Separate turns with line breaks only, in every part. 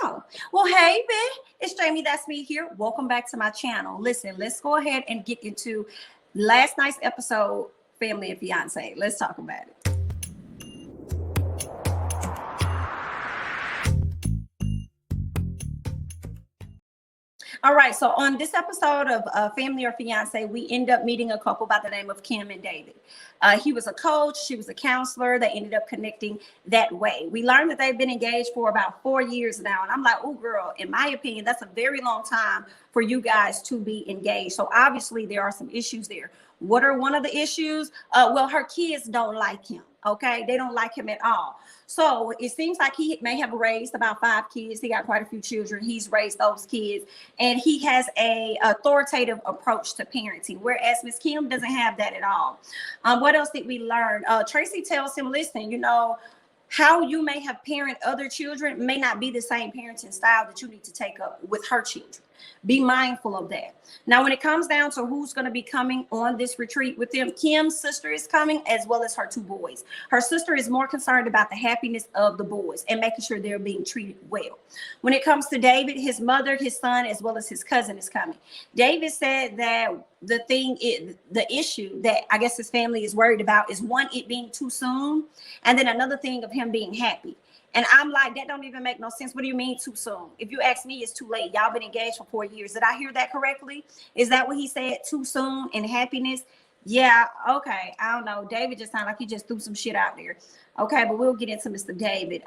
go. Well, hey, man, it's Jamie. That's me here. Welcome back to my channel. Listen, let's go ahead and get into last night's episode, Family and Fiance. Let's talk about it. All right, so on this episode of Family or Fiance, we end up meeting a couple by the name of Kim and David. He was a coach, she was a counselor. They ended up connecting that way. We learned that they've been engaged for about 4 years now. And I'm like, oh, girl, in my opinion, that's a very long time for you guys to be engaged. So obviously there are some issues there. What are one of the issues? Well, her kids don't like him. Okay, they don't like him at all. So it seems like he may have raised about 5 kids. He got quite a few children. He's raised those kids, and he has a authoritative approach to parenting, whereas Miss Kim doesn't have that at all. What else did we learn? Tracy tells him, listen, you know, how you may have parented other children may not be the same parenting style that you need to take up with her children. Be mindful of that. Now, when it comes down to who's going to be coming on this retreat with them, Kim's sister is coming, as well as her 2 boys. Her sister is more concerned about the happiness of the boys and making sure they're being treated well. When it comes to David, his mother, his son, as well as his cousin is coming. David said that the issue that I guess his family is worried about is, one, it being too soon, and then another thing of him being happy. And I'm like, that don't even make no sense. What do you mean too soon? If you ask me, it's too late. Y'all been engaged for 4 years. Did I hear that correctly? Is that what he said? Too soon and happiness? Yeah, okay. I don't know. David just sounded like he just threw some shit out there. Okay, but we'll get into Mr. David.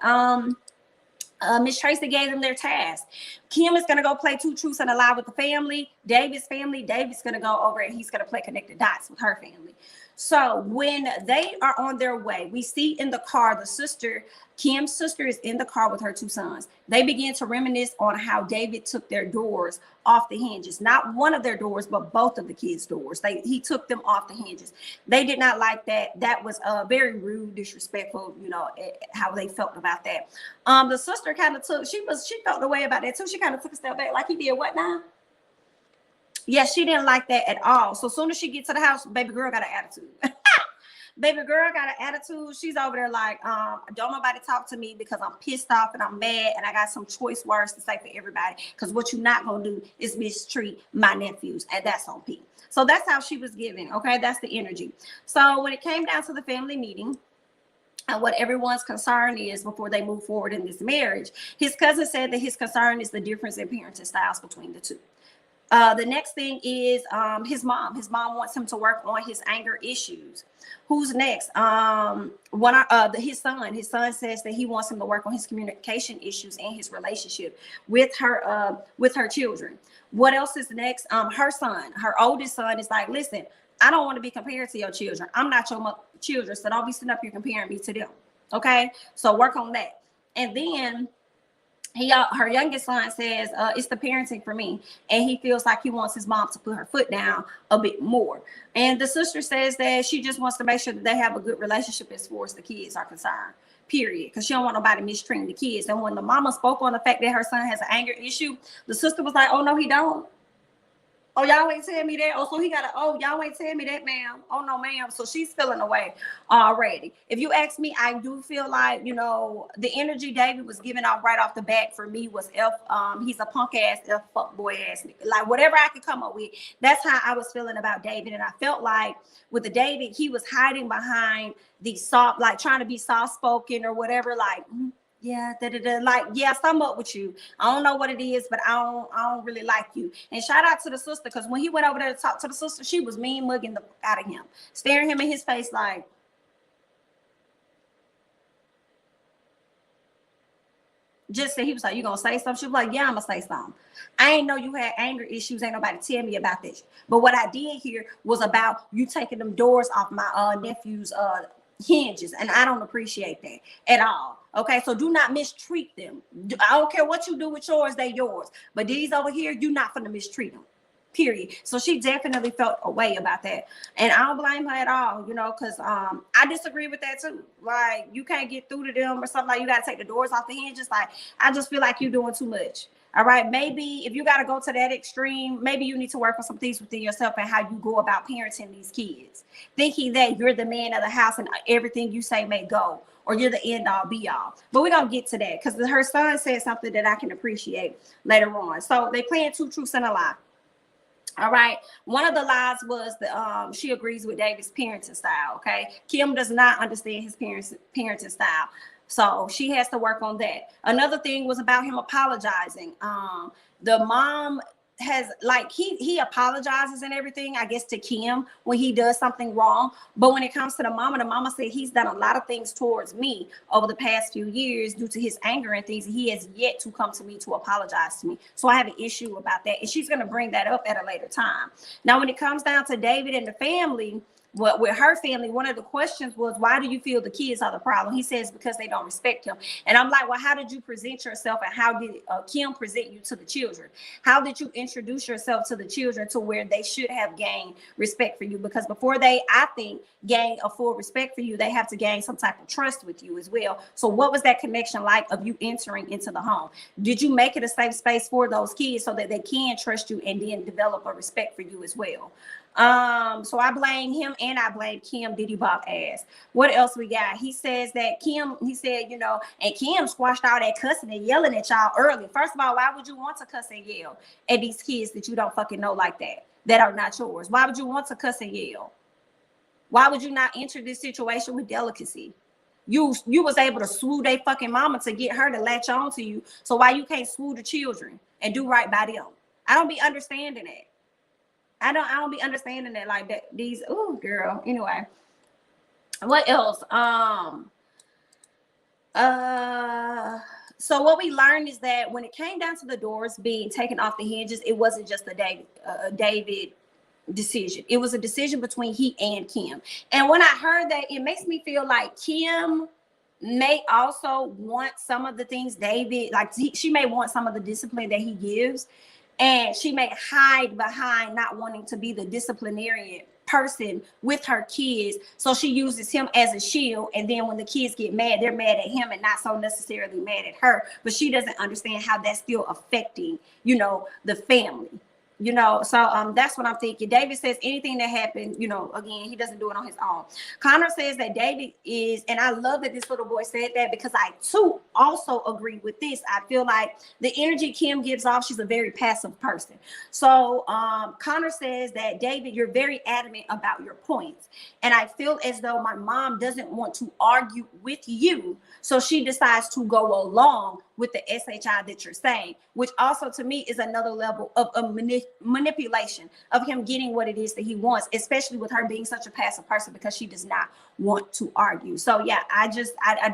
Miss Tracy gave them their task. Kim is going to go play 2 truths and a lie with the family. David's family. David's going to go over and he's going to play connect the dots with her family. So when they are on their way, we see in the car, the sister, Kim's sister is in the car with her 2 sons. They begin to reminisce on how David took their doors off the hinges. Not one of their doors, but both of the kids' doors. He took them off the hinges. They did not like that. That was very rude, disrespectful, you know, how they felt about that. The sister kind of she felt the way about that too. She kind of took a step back, like, he did what now? Yeah, she didn't like that at all. So as soon as she gets to the house, baby girl got an attitude. Baby girl got an attitude. She's over there like, don't nobody talk to me because I'm pissed off and I'm mad and I got some choice words to say for everybody. Because what you're not going to do is mistreat my nephews. And that's on P. So that's how she was giving. Okay, that's the energy. So when it came down to the family meeting, and what everyone's concern is before they move forward in this marriage, his cousin said that his concern is the difference in parenting styles between the 2. The next thing is his mom. His mom wants him to work on his anger issues. Who's next? His son. His son says that he wants him to work on his communication issues and his relationship with her children. What else is next? Her son, her oldest son, is like, listen, I don't want to be compared to your children. I'm not your children, so don't be sitting up here comparing me to them. Okay, so work on that. And then her youngest son says it's the parenting for me, and he feels like he wants his mom to put her foot down a bit more. And the sister says that she just wants to make sure that they have a good relationship as far as the kids are concerned, period, because she don't want nobody mistreating the kids. And when the mama spoke on the fact that her son has an anger issue, the sister was like, oh no, he don't. Oh, y'all ain't tell me that. Oh, so he got y'all ain't tell me that, ma'am. Oh, no, ma'am. So she's feeling away already. If you ask me, I do feel like, you know, the energy David was giving off right off the bat for me was he's a punk ass, fuck boy ass nigga. Like, whatever I could come up with, that's how I was feeling about David. And I felt like with the David, he was hiding behind the soft, like trying to be soft spoken or whatever, like, yeah, like, yes, I'm up with you. I don't know what it is, but I don't really like you. And shout out to the sister, because when he went over there to talk to the sister, she was mean mugging the out of him, staring him in his face like, just said, he was like, you gonna say something? She was like, yeah, I'm gonna say something. I ain't know you had anger issues. Ain't nobody tell me about this. But what I did hear was about you taking them doors off my nephew's hinges, and I don't appreciate that at all. Okay, so do not mistreat them. I don't care what you do with yours, they yours. But these over here, you're not gonna mistreat them, period. So she definitely felt a way about that. And I don't blame her at all, you know, because I disagree with that too. Like, you can't get through to them or something, like you gotta take the doors off the hinges. Like, I just feel like you're doing too much. All right, maybe if you got to go to that extreme, maybe you need to work on some things within yourself and how you go about parenting these kids, thinking that you're the man of the house and everything you say may go. or you're the end all be all. But we're gonna get to that because her son said something that I can appreciate later on. So they playing two truths and a lie. All right. One of the lies was that she agrees with David's parenting style. Okay. Kim does not understand his parenting style. So she has to work on that. Another thing was about him apologizing. The mom has like he apologizes and everything, I guess, to Kim when he does something wrong. But when it comes to the mama said he's done a lot of things towards me over the past few years due to his anger and things. He has yet to come to me to apologize to me. So I have an issue about that. And she's going to bring that up at a later time. Now, when it comes down to David and the family, with her family, one of the questions was, why do you feel the kids are the problem? He says, because they don't respect him. And I'm like, well, how did you present yourself, and how did Kim present you to the children? How did you introduce yourself to the children to where they should have gained respect for you? Because before they, I think, gain a full respect for you, they have to gain some type of trust with you as well. So what was that connection like of you entering into the home? Did you make it a safe space for those kids so that they can trust you and then develop a respect for you as well? So I blame him and I blame Kim Diddy Bop ass. What else we got? He says that Kim, he said, you know, and Kim squashed all that cussing and yelling at y'all early. First of all, why would you want to cuss and yell at these kids that you don't fucking know like that are not yours? Why would you want to cuss and yell? Why would you not enter this situation with delicacy? You was able to swoo they fucking mama to get her to latch on to you. So why you can't swoo the children and do right by them? I don't be understanding that. I don't be understanding that like that. These, oh girl. Anyway, what else? So what we learned is that when it came down to the doors being taken off the hinges, it wasn't just a David decision. It was a decision between he and Kim. And when I heard that, it makes me feel like Kim may also want some of the things David, like she may want some of the discipline that he gives. And she may hide behind not wanting to be the disciplinarian person with her kids. So she uses him as a shield. And then when the kids get mad, they're mad at him and not so necessarily mad at her. But she doesn't understand how that's still affecting, you know, the family. You know, so that's what I'm thinking. David says anything that happened, you know, again, he doesn't do it on his own. Connor says that David is, and I love that this little boy said that because I too also agree with this. I feel like the energy Kim gives off, she's a very passive person. So Connor says that David, you're very adamant about your points. And I feel as though my mom doesn't want to argue with you. So she decides to go along with the SHI that you're saying, which also to me is another level of a manipulation of him getting what it is that he wants, especially with her being such a passive person because she does not want to argue. So yeah, I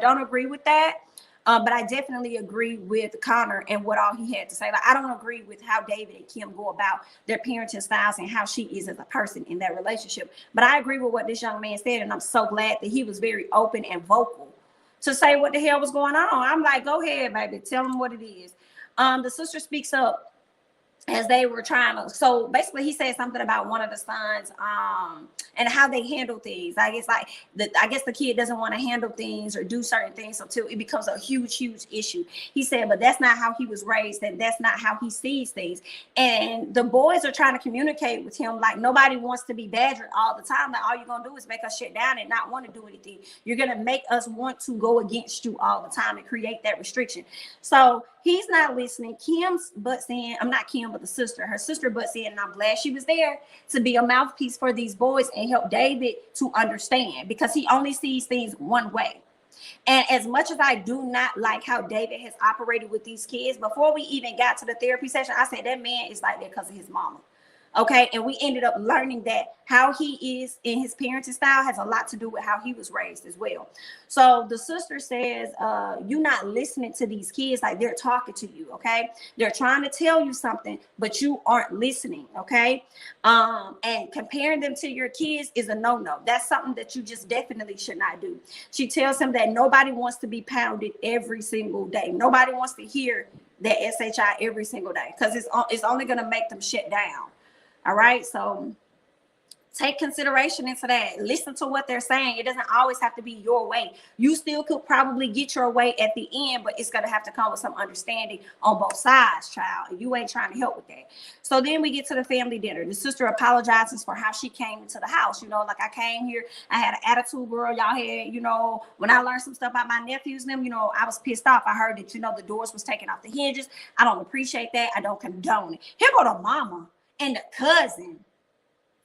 don't agree with that. But I definitely agree with Connor and what all he had to say. Like, I don't agree with how David and Kim go about their parenting styles and how she is as a person in that relationship. But I agree with what this young man said, and I'm so glad that he was very open and vocal to say what the hell was going on. I'm like, go ahead, baby, tell them what it is. The sister speaks up as they were trying to, so basically he said something about one of the sons and how they handle things. I guess the kid doesn't want to handle things or do certain things until it becomes a huge issue. He said, but that's not how he was raised, and that's not how he sees things. And the boys are trying to communicate with him like nobody wants to be badgered all the time. Like all you're gonna do is make us shut down and not want to do anything. You're gonna make us want to go against you all the time and create that restriction. So he's not listening. Kim's butts in. I'm not Kim, but the sister. Her sister butts in, and I'm glad she was there to be a mouthpiece for these boys and help David to understand because he only sees things one way. And as much as I do not like how David has operated with these kids, before we even got to the therapy session, I said that man is like that because of his mama. Okay, and we ended up learning that how he is in his parenting style has a lot to do with how he was raised as well. So the sister says, you're not listening to these kids like they're talking to you, okay? They're trying to tell you something, but you aren't listening, okay? And comparing them to your kids is a no-no. That's something that you just definitely should not do. She tells him that nobody wants to be pounded every single day. Nobody wants to hear that SHI every single day because it's only going to make them shut down. All right, so Take consideration into that. Listen to what they're saying. It doesn't always have to be your way. You still could probably get your way at the end, but it's going to have to come with some understanding on both sides, child. And you ain't trying to help with that. So then we get to the family dinner. The sister apologizes for how she came into the house. You know, like, I came here, I had an attitude, girl. Y'all had, you know, when I learned some stuff about my nephews and them, you know, I was pissed off. I heard that, you know, the doors was taken off the hinges. I don't appreciate that. I don't condone it. Here go the mama and the cousin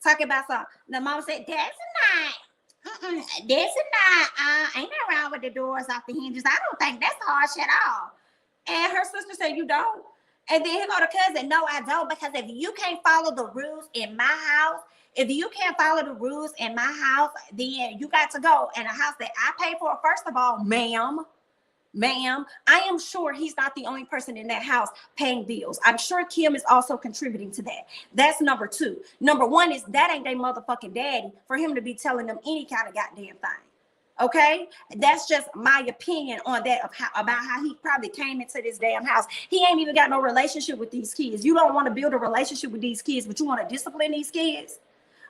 talking about something. The mama said, that's not, that's not, ain't nothing wrong with the doors off the hinges. I don't think that's harsh at all. And her sister said, you don't? And then here go the cousin, no, I don't, because if you can't follow the rules in my house, if you can't follow the rules in my house, then you got to go in a house that I pay for. First of all, ma'am, I am sure he's not the only person in that house paying bills. I'm sure Kim is also contributing to that. That's number two. Number one is that ain't their motherfucking daddy for him to be telling them any kind of goddamn thing. Okay, that's just my opinion on that, about how he probably came into this damn house. He ain't even got no relationship with these kids. You don't want to build a relationship with these kids, but you want to discipline these kids.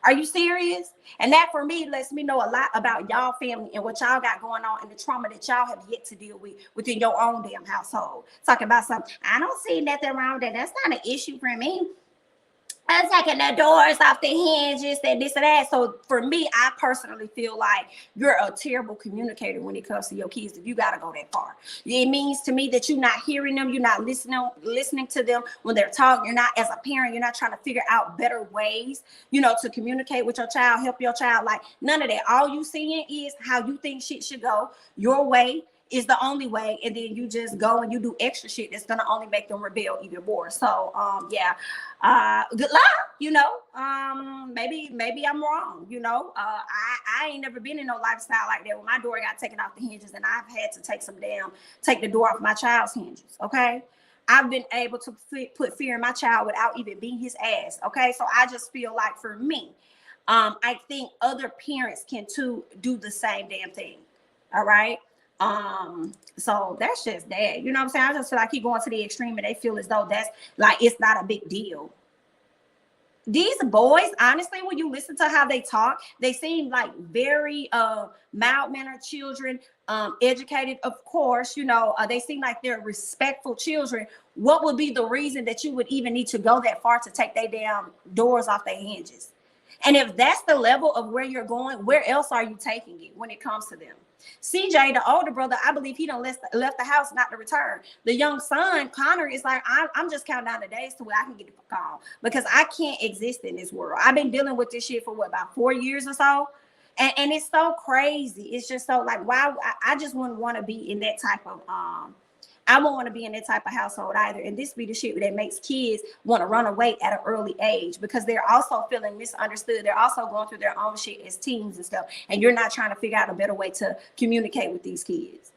Are you serious? And that, for me, lets me know a lot about y'all family and what y'all got going on and the trauma that y'all have yet to deal with within your own damn household. Talking about something, I don't see nothing wrong with that. That's not an issue for me. I'm taking the doors off the hinges and this and that. So for me, I personally feel like you're a terrible communicator when it comes to your kids if you got to go that far. It means to me that you're not hearing them. You're not listening to them when they're talking. You're not, as a parent, you're not trying to figure out better ways, you know, to communicate with your child, help your child. Like, none of that. All you seeing is how you think shit should go. Your way is the only way, and then you just go and you do extra shit that's gonna only make them rebel even more. So yeah, good luck, you know. Maybe I'm wrong, you know. I ain't never been in no lifestyle like that where my door got taken off the hinges and I've had to take the door off my child's hinges. Okay, I've been able to put fear in my child without even beating his ass. Okay, so I just feel like, for me, I think other parents can too do the same damn thing. All right. So that's just that, you know what I'm saying? I just feel like he going to the extreme and they feel as though that's like, it's not a big deal. These boys, honestly, when you listen to how they talk, they seem like very mild-mannered children, educated, of course, you know, they seem like they're respectful children. What would be the reason that you would even need to go that far to take their damn doors off their hinges? And if that's the level of where you're going, where else are you taking it when it comes to them? CJ, the older brother, I believe he done left the house not to return. The young son, Connor, is like, I'm just counting down the days to where I can get the fuck on, because I can't exist in this world. I've been dealing with this shit for what, about 4 years or so? And it's so crazy. It's just so like, why? I just wouldn't want to be in that type of I won't want to be in that type of household either. And this be the shit that makes kids want to run away at an early age, because they're also feeling misunderstood. They're also going through their own shit as teens and stuff. And you're not trying to figure out a better way to communicate with these kids.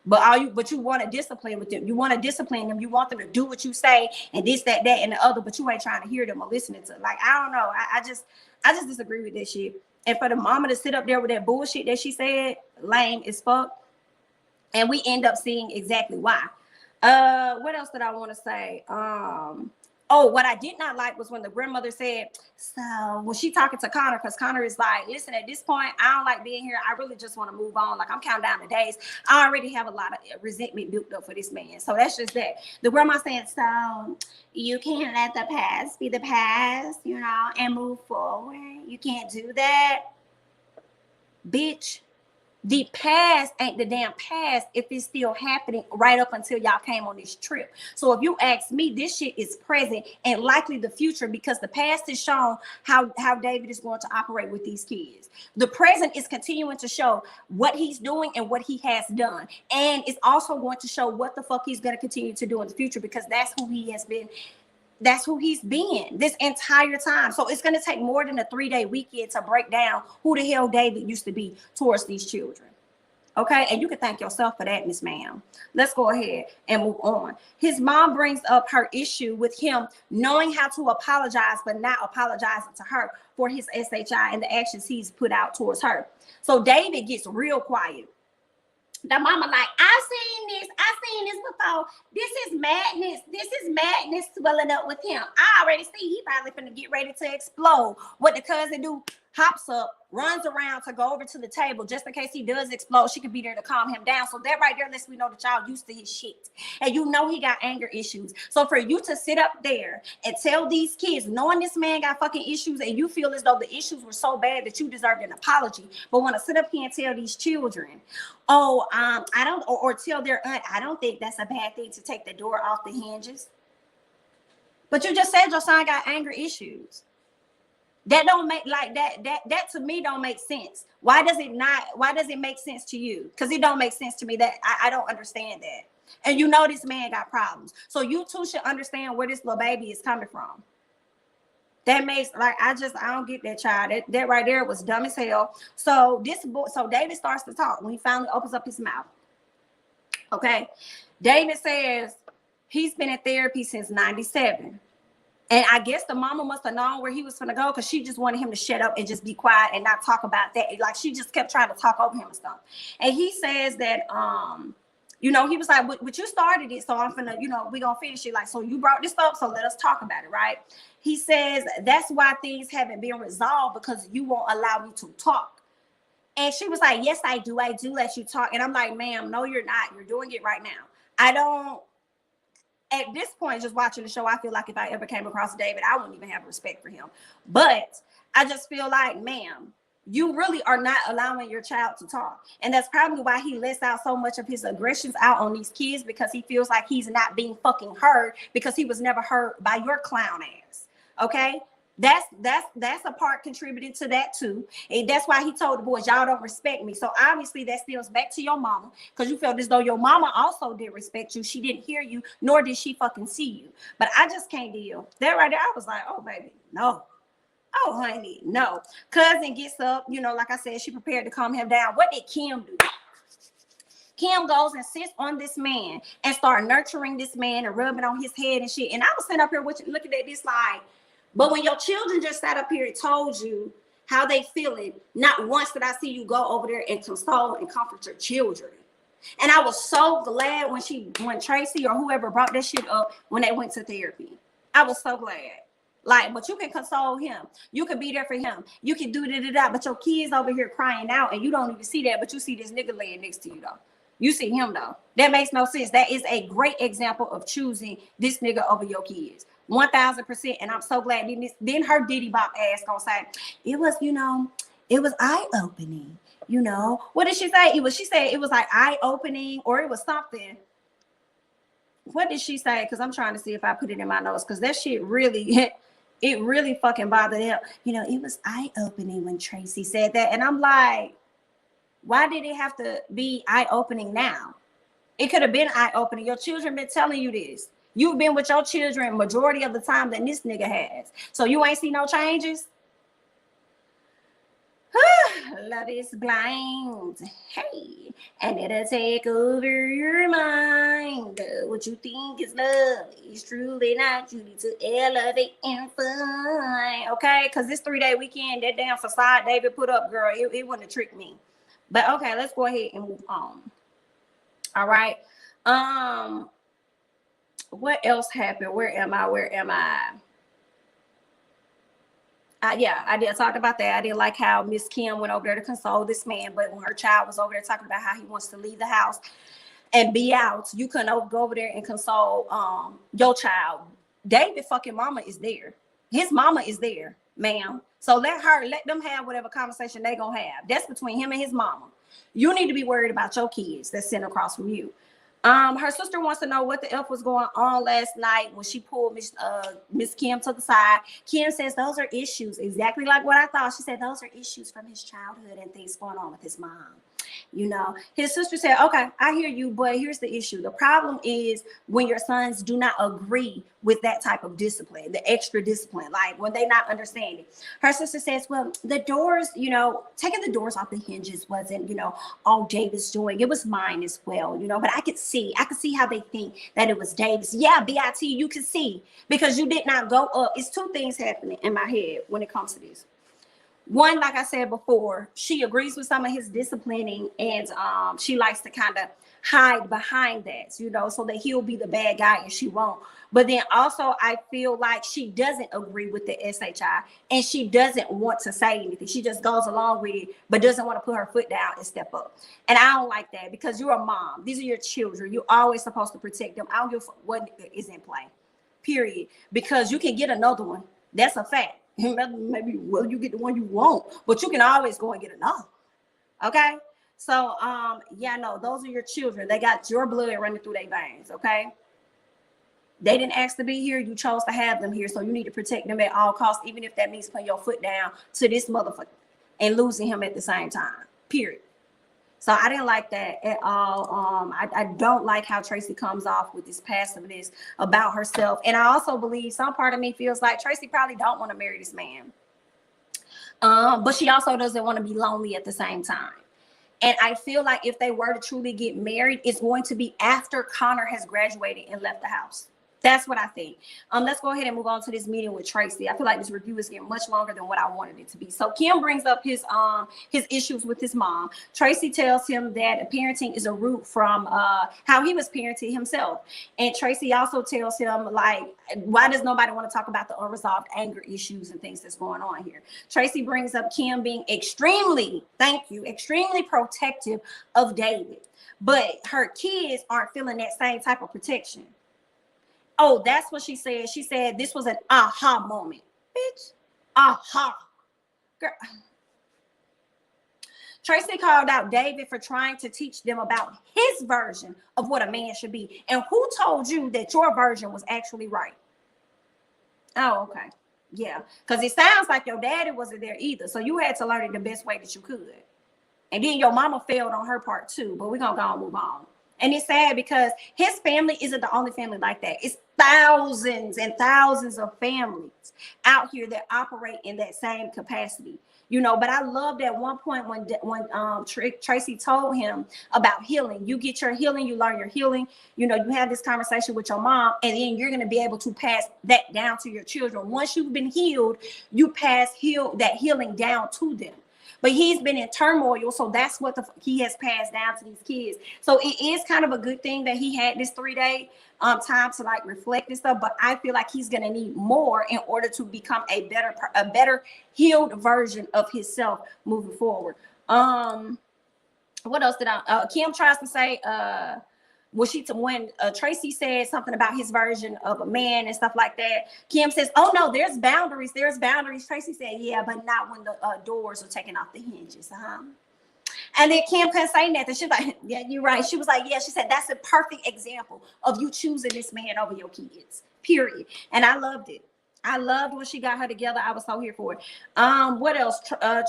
But you want to discipline with them. You want to discipline them. You want them to do what you say and this, that, and the other, but you ain't trying to hear them or listening to. Like, I don't know. I just disagree with this shit. And for the mama to sit up there with that bullshit that she said, lame as fuck. And we end up seeing exactly why. What else did I want to say? What I did not like was when the grandmother said, so when she talking to Connor, because Connor is like, listen, at this point, I don't like being here. I really just want to move on. Like, I'm counting down the days. I already have a lot of resentment built up for this man. So that's just that. The grandma saying, so you can't let the past be the past, you know, and move forward. You can't do that. Bitch. The past ain't the damn past if it's still happening right up until y'all came on this trip. So if you ask me, this shit is present and likely the future, because the past has shown how David is going to operate with these kids. The present is continuing to show what he's doing and what he has done. And it's also going to show what the fuck he's going to continue to do in the future, because that's who he has been. That's who he's been this entire time. So it's going to take more than a 3-day weekend to break down who the hell David used to be towards these children. Okay, and you can thank yourself for that, Miss Ma'am. Let's go ahead and move on. His mom brings up her issue with him knowing how to apologize, but not apologizing to her for his SHI and the actions he's put out towards her. So David gets real quiet. The mama like, I've seen this before. This is madness swelling up with him. I already see he probably finna get ready to explode. What the cousin do? hops up, runs around to go over to the table just in case he does explode. She could be there to calm him down. So that right there lets me know that y'all used to his shit. And you know he got anger issues. So for you to sit up there and tell these kids, knowing this man got fucking issues, and you feel as though the issues were so bad that you deserved an apology, but want to sit up here and tell these children, oh, I don't, or tell their aunt, I don't think that's a bad thing to take the door off the hinges. But you just said your son got anger issues. That don't make like that to me don't make sense. Why does it make sense to you? Because it don't make sense to me. That I don't understand that. And you know this man got problems. So you too should understand where this little baby is coming from. That makes like I don't get that child. That right there was dumb as hell. So David starts to talk when he finally opens up his mouth. Okay. David says he's been in therapy since 97. And I guess the mama must have known where he was going to go, because she just wanted him to shut up and just be quiet and not talk about that. Like she just kept trying to talk over him and stuff. And he says that, he was like, but you started it, so I'm finna, we gonna finish it. Like, so you brought this up, so let us talk about it, right? He says that's why things haven't been resolved, because you won't allow me to talk. And she was like, yes, I do let you talk. And I'm like, ma'am, no, you're not. You're doing it right now. At this point, just watching the show, I feel like if I ever came across David, I wouldn't even have respect for him. But I just feel like, ma'am, you really are not allowing your child to talk. And that's probably why he lets out so much of his aggressions out on these kids, because he feels like he's not being fucking heard, because he was never heard by your clown ass. Okay? That's a part contributing to that too. And that's why he told the boys, y'all don't respect me. So obviously that stems back to your mama, because you felt as though your mama also didn't respect you. She didn't hear you, nor did she fucking see you. But I just can't deal. That right there, I was like, oh baby, no. Oh honey, no. Cousin gets up, like I said, she prepared to calm him down. What did Kim do? Kim goes and sits on this man and start nurturing this man and rubbing on his head and shit. And I was sitting up here looking at this like, but when your children just sat up here and told you how they feeling, not once did I see you go over there and console and comfort your children. And I was so glad when Tracy or whoever brought that shit up when they went to therapy. I was so glad. Like, but you can console him. You can be there for him. You can do that, but your kids over here crying out and you don't even see that, but you see this nigga laying next to you though. You see him though. That makes no sense. That is a great example of choosing this nigga over your kids. 1000%. And I'm so glad. Then her Diddy Bop ass gonna say, it was eye-opening. What did she say? She said it was like eye-opening, or it was something. What did she say? Because I'm trying to see if I put it in my notes, because that shit really, it really fucking bothered him. It was eye-opening when Tracy said that. And I'm like, why did it have to be eye-opening now? It could have been eye-opening. Your children been telling you this. You've been with your children majority of the time than this nigga has. So you ain't see no changes? Love is blind. Hey, and it'll take over your mind. What you think is love is truly not. You need to elevate and find. Okay, because this 3-day weekend, that damn facade David put up, girl, it wouldn't have tricked me. But okay, let's go ahead and move on. All right. What else happened? Where am I? I did talk about that. I didn't like how Miss Kim went over there to console this man, but when her child was over there talking about how he wants to leave the house and be out, you couldn't go over there and console your child. David fucking mama is there. His mama is there, ma'am. So let them have whatever conversation they gonna have. That's between him and his mama. You need to be worried about your kids that's sitting across from you. Her sister wants to know what the F was going on last night when she pulled Miss Kim to the side. Kim says those are issues, exactly like what I thought. She said those are issues from his childhood and things going on with his mom. His sister said, okay, I hear you, but here's the issue. The problem is when your sons do not agree with that type of discipline, the extra discipline, like when they not understanding. Her sister says, well, the doors, taking the doors off the hinges wasn't, all Davis doing. It was mine as well, but I could see how they think that it was Davis. Yeah, BIT, you can see, because you did not go up. It's two things happening in my head when it comes to this. one, like I said before, she agrees with some of his disciplining, and she likes to kind of hide behind that, you know, so that he'll be the bad guy and she won't. But then also, I feel like she doesn't agree with the SHI, and she doesn't want to say anything. She just goes along with it, but doesn't want to put her foot down and step up. And I don't like that, because you're a mom. These are your children. You're always supposed to protect them. I don't give a fuck what is in play, period. Because you can get another one. That's a fact. Maybe well, you get the one you want, but you can always go and get another. Okay. So yeah, no, those are your children. They got your blood running through their veins. Okay. They didn't ask to be here. You chose to have them here. So you need to protect them at all costs, even if that means putting your foot down to this motherfucker and losing him at the same time. Period. So I didn't like that at all. I don't like how Tracy comes off with this passiveness about herself. And I also believe some part of me feels like Tracy probably don't want to marry this man. But she also doesn't want to be lonely at the same time. And I feel like if they were to truly get married, it's going to be after Connor has graduated and left the house. That's what I think. Let's go ahead and move on to this meeting with Tracy. I feel like this review is getting much longer than what I wanted it to be. So Kim brings up his issues with his mom. Tracy tells him that parenting is a root from how he was parenting himself. And Tracy also tells him, like, why does nobody want to talk about the unresolved anger issues and things that's going on here? Tracy brings up Kim being extremely protective of David. But her kids aren't feeling that same type of protection. Oh, that's what she said. She said this was an aha moment. Bitch, aha. Girl. Tracy called out David for trying to teach them about his version of what a man should be. And who told you that your version was actually right? Oh, okay. Yeah, because it sounds like your daddy wasn't there either. So you had to learn it the best way that you could. And then your mama failed on her part too. But we're going to go and move on. And it's sad because his family isn't the only family like that. It's thousands and thousands of families out here that operate in that same capacity, you know. But I loved at one point when Tracy told him about healing. You get your healing, you learn your healing, you know, you have this conversation with your mom, and then you're going to be able to pass that down to your children. Once you've been healed, you pass that healing down to them. But he's been in turmoil, so that's what he has passed down to these kids. So it is kind of a good thing that he had this 3-day time to like reflect and stuff. But I feel like he's gonna need more in order to become a better healed version of himself moving forward. What else did Kim tries to say? When Tracy said something about his version of a man and stuff like that, Kim says, oh no, there's boundaries. Tracy said, yeah, but not when the doors are taken off the hinges. And then Kim couldn't say nothing. She's like, yeah, you're right. She was like, yeah, she said, that's a perfect example of you choosing this man over your kids, period. And I loved it. I loved when she got her together. I was so here for it. What else?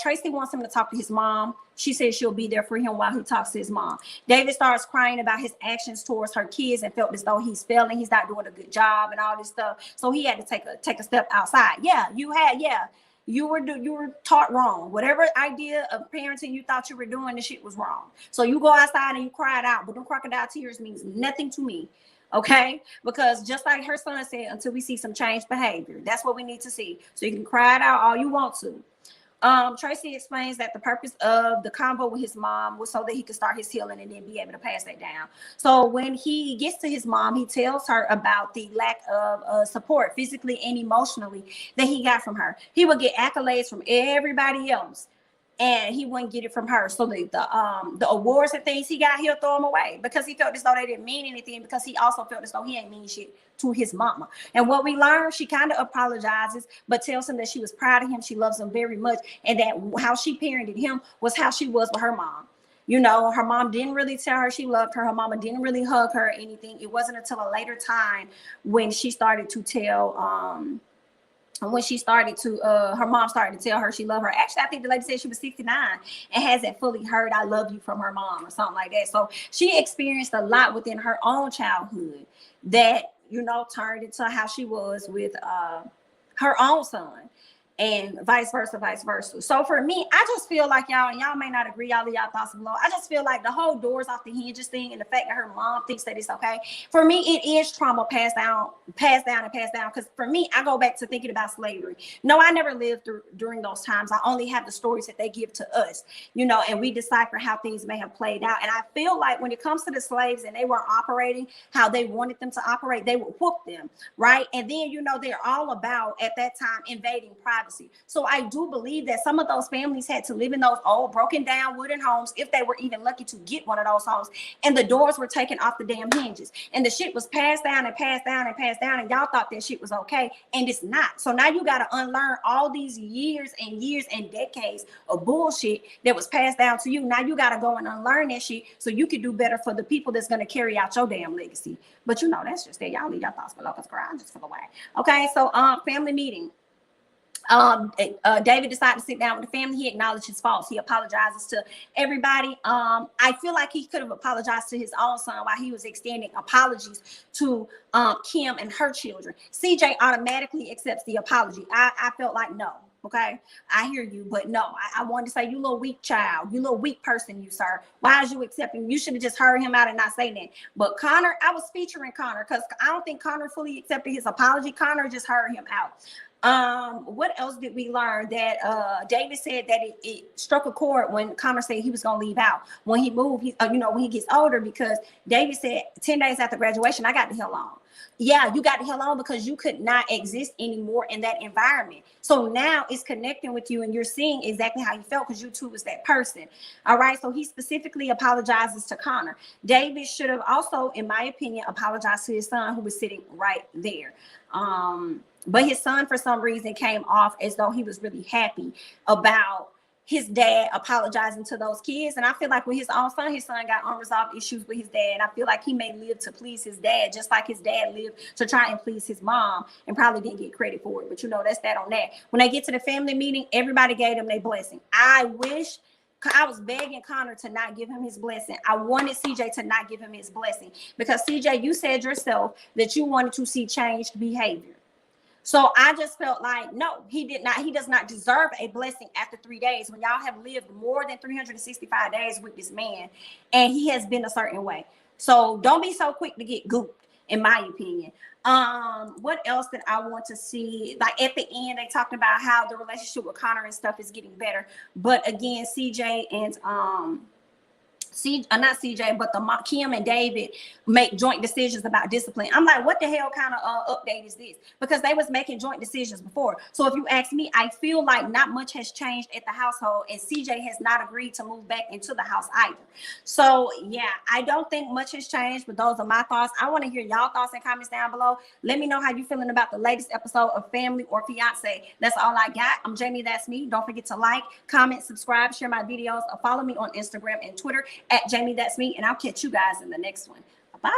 Tracy wants him to talk to his mom. She says she'll be there for him while he talks to his mom. David starts crying about his actions towards her kids and felt as though he's failing. He's not doing a good job and all this stuff. So he had to take a step outside. Yeah, you were taught wrong. Whatever idea of parenting you thought you were doing, the shit was wrong. So you go outside and you cry it out, but them crocodile tears means nothing to me. Okay, because just like her son said, until we see some changed behavior, that's what we need to see. So you can cry it out all you want to. Tracy explains that the purpose of the convo with his mom was so that he could start his healing and then be able to pass that down. So when he gets to his mom, he tells her about the lack of support physically and emotionally that he got from her. He would get accolades from everybody else, and he wouldn't get it from her. So the awards and things he got, he'll throw them away because he felt as though they didn't mean anything, because he also felt as though he ain't mean shit to his mama. And what we learned, she kind of apologizes, but tells him that she was proud of him. She loves him very much. And that how she parented him was how she was with her mom. You know, her mom didn't really tell her she loved her. Her mama didn't really hug her or anything. It wasn't until a later time when she started to tell, her mom started to tell her she loved her. Actually, I think the lady said she was 69 and hasn't fully heard I love you from her mom or something like that. So she experienced a lot within her own childhood that, you know, turned into how she was with her own son. and vice versa, vice versa. So for me, I just feel like y'all, and y'all may not agree, y'all leave y'all thoughts below. I just feel like the whole doors off the hinges thing, and the fact that her mom thinks that it's okay. For me, it is trauma passed down, passed down, and passed down. Because for me, I go back to thinking about slavery. No, I never lived through during those times. I only have the stories that they give to us, you know, and we decipher how things may have played out. And I feel like when it comes to the slaves and they were operating how they wanted them to operate, they would whoop them, right? And then, you know, they're all about at that time invading privacy. So I do believe that some of those families had to live in those old broken down wooden homes, if they were even lucky to get one of those homes, and the doors were taken off the damn hinges, and the shit was passed down and passed down and passed down, and y'all thought that shit was okay, and it's not. So now you got to unlearn all these years and decades of bullshit that was passed down to you. Now you got to go and unlearn that shit so you can do better for the people that's going to carry out your damn legacy. But you know, that's just it. Y'all leave your thoughts below, because girl, I just feel away. Okay, so family meeting. David decided to sit down with the family. He acknowledged his faults. He apologizes to everybody. I feel like he could have apologized to his own son while he was extending apologies to Kim and her children. CJ automatically accepts the apology. I felt like, no. Okay, I hear you, but no, I wanted to say, you little weak child, you little weak person, you sir. Why is you accepting? You should have just heard him out and not say that. But Connor, I was featuring Connor because I don't think Connor fully accepted his apology. Connor just heard him out. What else did we learn? That David said that it struck a chord when Connor said he was gonna leave out when he moved. You know, when he gets older, because David said 10 days after graduation, I got the hell on. Yeah, you got the hell on because you could not exist anymore in that environment. So now it's connecting with you and you're seeing exactly how you felt because you too was that person. All right. So he specifically apologizes to Connor. David should have also, in my opinion, apologized to his son who was sitting right there. But his son, for some reason, came off as though he was really happy about his dad apologizing to those kids. And I feel like with his son got unresolved issues with his dad. I feel like he may live to please his dad, just like his dad lived to try and please his mom, and probably didn't get credit for it. But you know, that's that on that. When they get to the family meeting, everybody gave him their blessing. I was begging Connor to not give him his blessing. I wanted CJ to not give him his blessing because CJ, you said yourself that you wanted to see changed behavior. So I just felt like, no, he does not deserve a blessing after 3 days when y'all have lived more than 365 days with this man and he has been a certain way. So don't be so quick to get gooped, in my opinion. What else did I want to see? Like at the end, they talked about how the relationship with Connor and stuff is getting better. But again, CJ and not CJ, but Kim and David make joint decisions about discipline. I'm like, what the hell kind of update is this? Because they was making joint decisions before. So if you ask me, I feel like not much has changed at the household, and CJ has not agreed to move back into the house either. So yeah, I don't think much has changed, but those are my thoughts. I want to hear y'all thoughts and comments down below. Let me know how you feeling about the latest episode of Family or Fiance. That's all I got. I'm Jamie, that's me. Don't forget to like, comment, subscribe, share my videos, or follow me on Instagram and Twitter at Jamie, that's me, and I'll catch you guys in the next one. Bye.